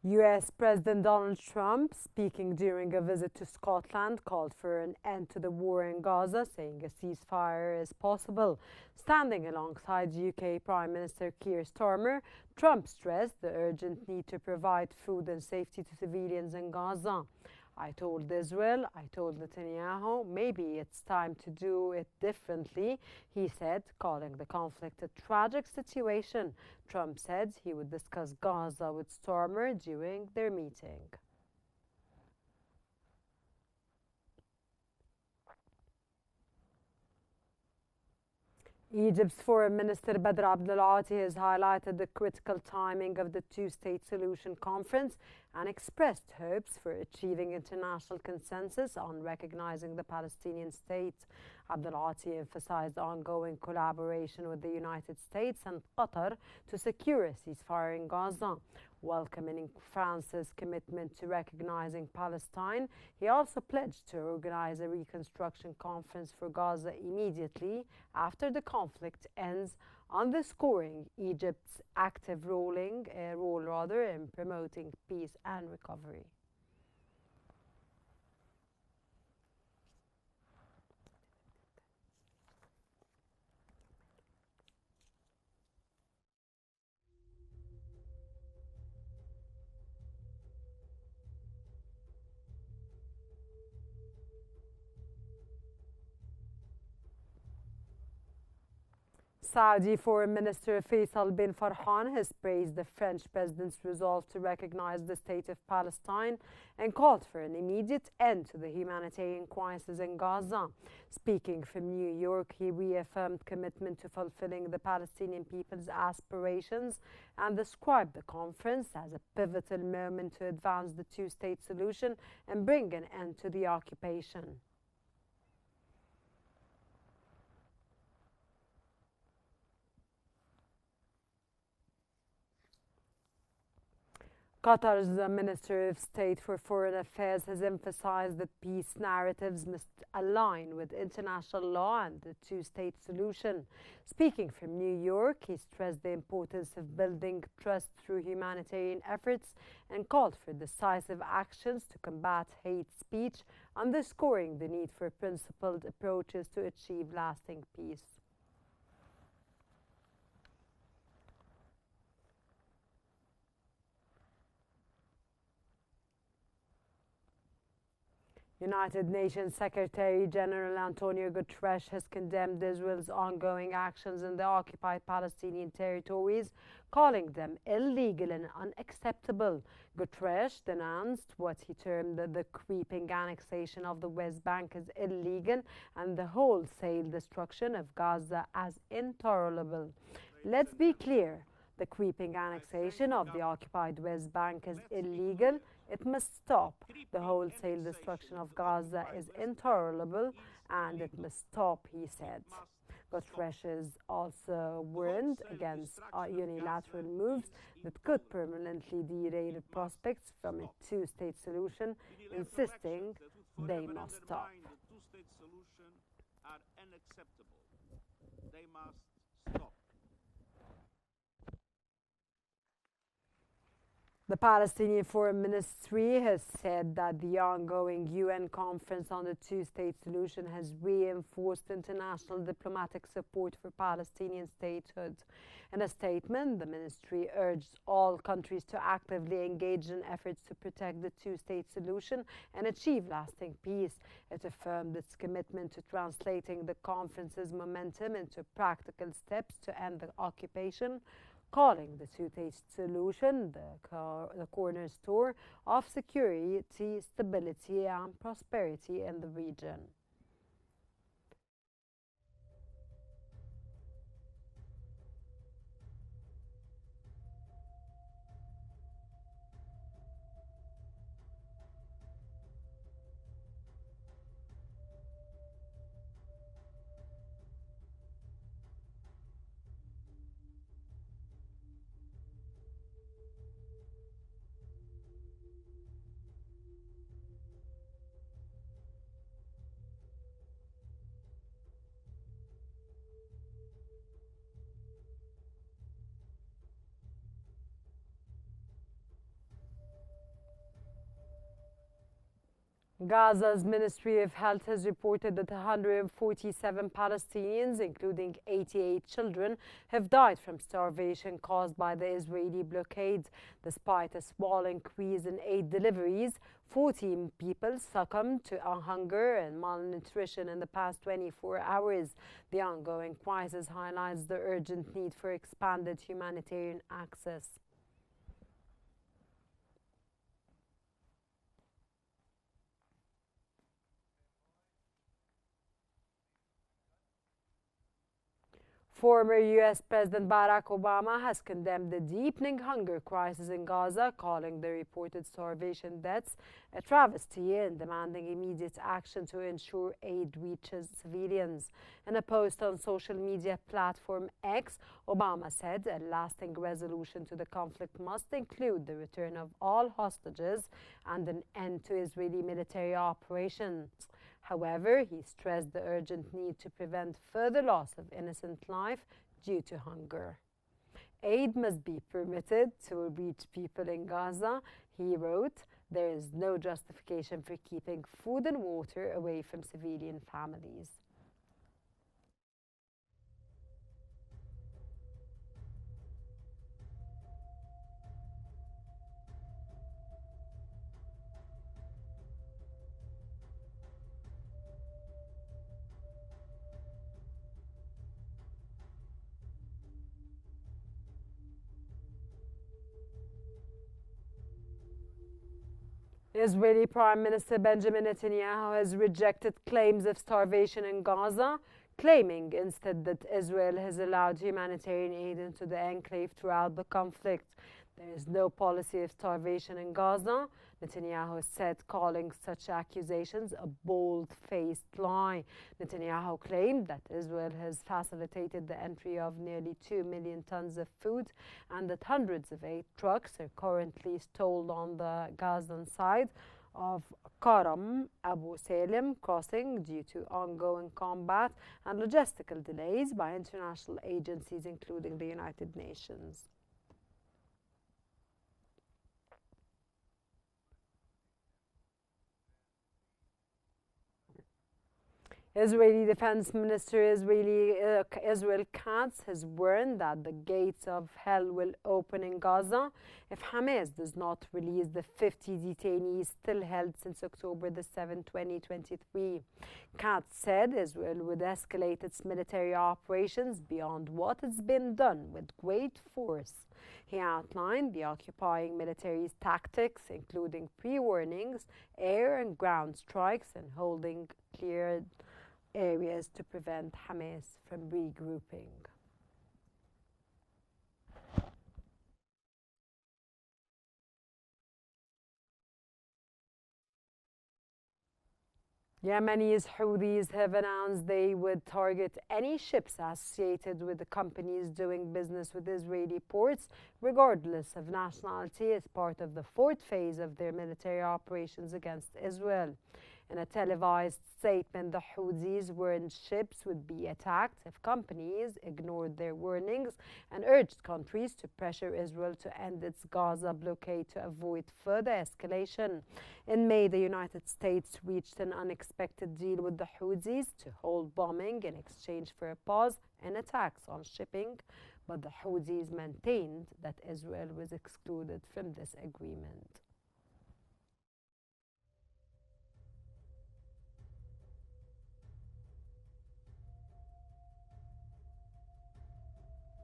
US President Donald Trump, speaking during a visit to Scotland, called for an end to the war in Gaza, saying a ceasefire is possible. Standing alongside UK Prime Minister Keir Starmer, Trump stressed the urgent need to provide food and safety to civilians in Gaza. I told Israel, I told Netanyahu, maybe it's time to do it differently, he said, calling the conflict a tragic situation. Trump said he would discuss Gaza with Starmer during their meeting. Egypt's Foreign Minister Badr Abdulati has highlighted the critical timing of the two-state solution conference and expressed hopes for achieving international consensus on recognizing the Palestinian state. Abdulati emphasized ongoing collaboration with the United States and Qatar to secure a ceasefire in Gaza. Welcoming France's commitment to recognizing Palestine, he also pledged to organize a reconstruction conference for Gaza immediately after the conflict ends, underscoring Egypt's active role in promoting peace and recovery. Saudi Foreign Minister Faisal bin Farhan has praised the French president's resolve to recognize the state of Palestine and called for an immediate end to the humanitarian crisis in Gaza. Speaking from New York, he reaffirmed commitment to fulfilling the Palestinian people's aspirations and described the conference as a pivotal moment to advance the two-state solution and bring an end to the occupation. Qatar's Minister of State for Foreign Affairs has emphasized that peace narratives must align with international law and the two-state solution. Speaking from New York, he stressed the importance of building trust through humanitarian efforts and called for decisive actions to combat hate speech, underscoring the need for principled approaches to achieve lasting peace. United Nations Secretary General Antonio Guterres has condemned Israel's ongoing actions in the occupied Palestinian territories, calling them illegal and unacceptable. Guterres denounced what he termed the creeping annexation of the West Bank as illegal and the wholesale destruction of Gaza as intolerable. Let's be clear. The creeping annexation of the occupied West Bank is illegal. It must stop. The wholesale destruction of Gaza is intolerable and it must stop, he said. Guterres also warned against unilateral moves that could permanently derail the prospects from a two-state solution, insisting they must stop. Two-state solution are unacceptable. They must stop. The Palestinian Foreign Ministry has said that the ongoing UN conference on the two-state solution has reinforced international diplomatic support for Palestinian statehood. In a statement, the ministry urged all countries to actively engage in efforts to protect the two-state solution and achieve lasting peace. It affirmed its commitment to translating the conference's momentum into practical steps to end the occupation, calling the two-state solution the cornerstone of security, stability, and prosperity in the region. Gaza's Ministry of Health has reported that 147 Palestinians, including 88 children, have died from starvation caused by the Israeli blockade. Despite a small increase in aid deliveries, 14 people succumbed to hunger and malnutrition in the past 24 hours. The ongoing crisis highlights the urgent need for expanded humanitarian access. Former U.S. President Barack Obama has condemned the deepening hunger crisis in Gaza, calling the reported starvation deaths a travesty and demanding immediate action to ensure aid reaches civilians. In a post on social media platform X, Obama said a lasting resolution to the conflict must include the return of all hostages and an end to Israeli military operations. However, he stressed the urgent need to prevent further loss of innocent life due to hunger. Aid must be permitted to reach people in Gaza, he wrote. There is no justification for keeping food and water away from civilian families. Israeli Prime Minister Benjamin Netanyahu has rejected claims of starvation in Gaza, claiming instead that Israel has allowed humanitarian aid into the enclave throughout the conflict. There is no policy of starvation in Gaza, Netanyahu said, calling such accusations a bold-faced lie. Netanyahu claimed that Israel has facilitated the entry of nearly 2 million tons of food and that hundreds of aid trucks are currently stalled on the Gazan side of Karam Abu Salim crossing due to ongoing combat and logistical delays by international agencies, including the United Nations. Israeli Defense Minister Israel Katz has warned that the gates of hell will open in Gaza if Hamas does not release the 50 detainees still held since October the 7th, 2023. Katz said Israel would escalate its military operations beyond what has been done with great force. He outlined the occupying military's tactics, including pre-warnings, air and ground strikes, and holding cleared areas to prevent Hamas from regrouping. Yemenis Houthis have announced they would target any ships associated with the companies doing business with Israeli ports, regardless of nationality, as part of the fourth phase of their military operations against Israel. In a televised statement, the Houthis warned ships would be attacked if companies ignored their warnings and urged countries to pressure Israel to end its Gaza blockade to avoid further escalation. In May, the United States reached an unexpected deal with the Houthis to hold bombing in exchange for a pause in attacks on shipping, but the Houthis maintained that Israel was excluded from this agreement.